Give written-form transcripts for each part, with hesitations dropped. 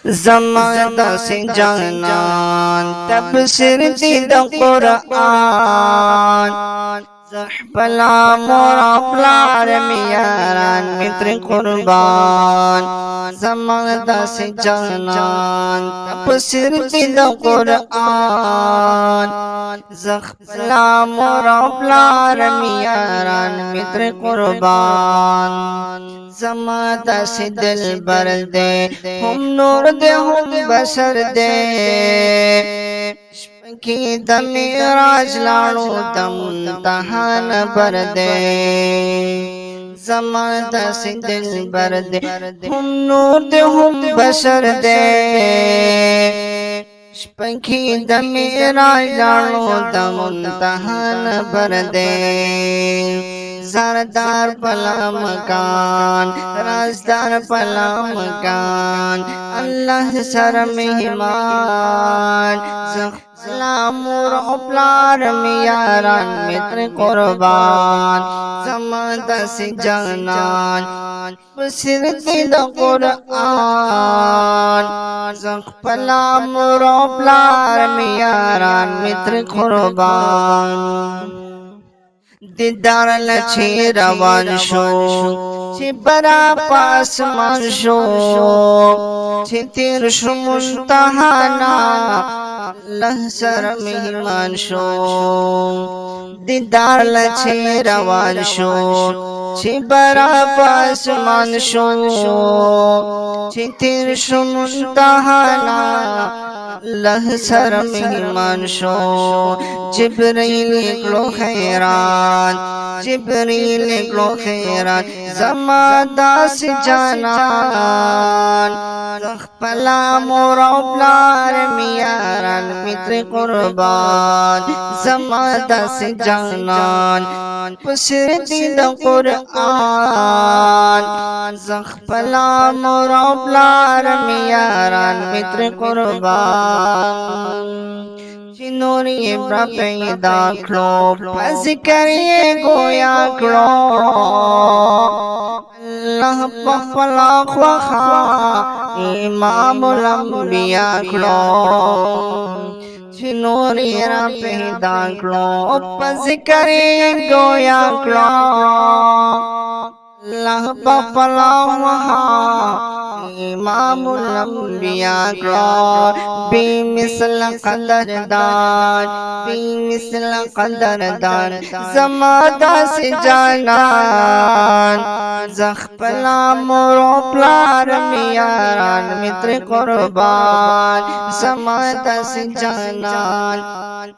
ज़मादा से जानन तबसीर दीद कुरान ज़हबला मोरा प्लार मियारान मित्र कुर्बान ज़मादा से जानन तबसीर दीद कुरान ज़हबला मोरा प्लार मियारान मित्र कुर्बान ज़मादा से दिल बर दे हम नूर दे हम बशर दे की दमी राज लाड़ो दम तहान बर दे ज़मादा से दिल बर दे हम नूर दे हम बशर दे पंखी दमी राज लाड़ो दम तहान बर दे सरदार पला मकान राजदार पला मकान अल्लाह सर मेहमान सलाम प्लार मियारान मित्र कुर्बान ज़मादा से जानन बसिर दिल कुरान ज़खपला मोरो प्लार मियारान मित्र कुर्बान दीदार लछे रवान शो छे बरा पास मान शो छे तीर मुंतहाना लहसर मेहमान शो दीदार लछे रवान शो छे बरा पास मान शो छे तीर मुंतहाना लहसर मेहमान शो जिब्रील निकलो खैरान जिब्रील निकलो खैरान ज़मादा से जानन ज़खपला मोरा प्लार मियारान मित्र कुर्बान ज़मादा से जानन बसिर दीद कुरान ज़खपला मोरा प्लार मियारान मित्र कुर्बान नूरी इब्रा पैदा खलो बस करिए गोया खलो अल्लाह पफला ख्वाखा इमामुल अंबिया खलो नूरी इब्रा पैदा खलो बस करिए गोया खलो अल्लाह पफला ख्वाखा इमामुल अंबिया खलो बेमिसल कदरदान बेमिसल कदरदान ज़मादा से जानन ज़खपला मोरो प्लार मियारान मित्र कुर्बान ज़मादा से जानन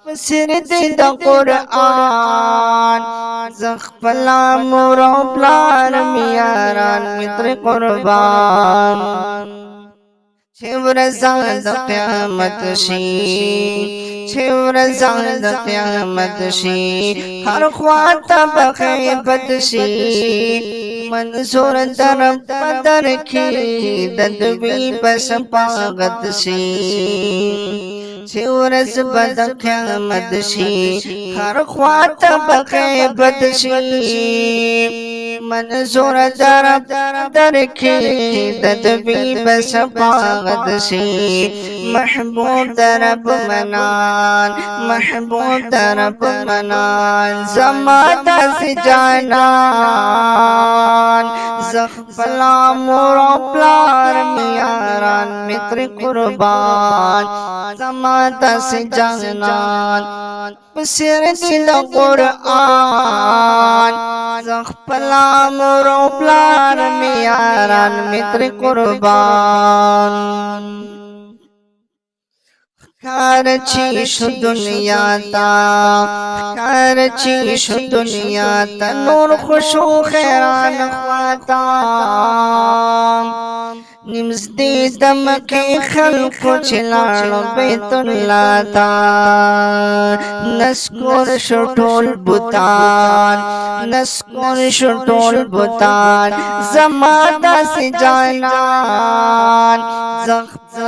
बसिर दीद कुरान ज़खपला मोरो प्लार मियारान मित्र कुर्बान छिवरज़ाद क़यामत शी छिवरज़ाद क़यामत शी हर ख्वाता बग़ैबत शी मंसूर तरफ पदर की ददवी बस पागत शी छिवरज़ बद क़यामत शी हर ख्वाता बग़ैबत शी मंसूर तरफ दर की ददवी बस पागत शी महबूब तरफ मनान महबूब तरफ मनान ज़मादा से जानन ज़खपला मोरा प्लार मियारान मित्र कुर्बान ज़मादा से जानन बसिर दिल कुरान ज़खपला मोरा प्लार मियारान मित्र कुर्बान करचीशु दुनिया ता करचीशु दुनिया ता नूर खुशो खैरान ख्वाता निम्ज़दे दम के खल्क़ चिलाड़ बैतुल्लाह ता नस्कुर शुटोल बुतान नस्कुर शुटोल बुतान ज़मादा से जानन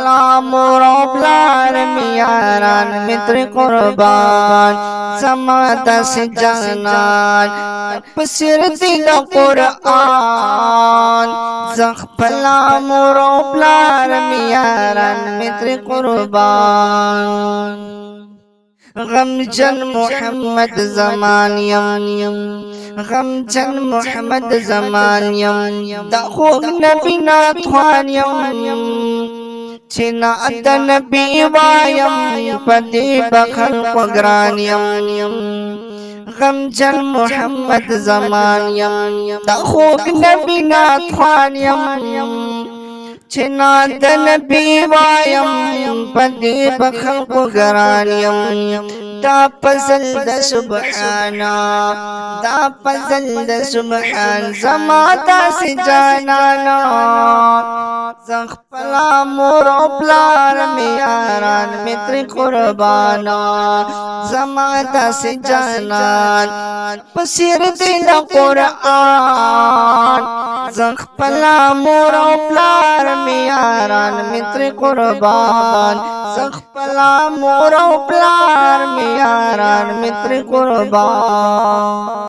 خپلا مور او پلار می یاران می تر قربان زما داسې جانان پسیر دی د قرآن زه خپلا مور او پلار می یاران می تر قربان غمجن محمد زمان یم غمجن محمد زمان یم دا خوږ نبی ناتوان یم چې نعت د نبی وایم په دې به خلقو ګران یم غمجن محمد زمان یم دا خوږ نبی ناتوان یم چې نعت د نبی وایم په دې به خلقو ګران یم دا پزل د سبحانا دا پزل د سبحان زما داسې جانانا زه خپلا مور او پلار می یاران می تر قربانا زما داسې جانان پسیر دی د قرآن زه خپلا مور او پلار می یاران می تر قربان زه خپلا مور او پلار می یاران می تر قربان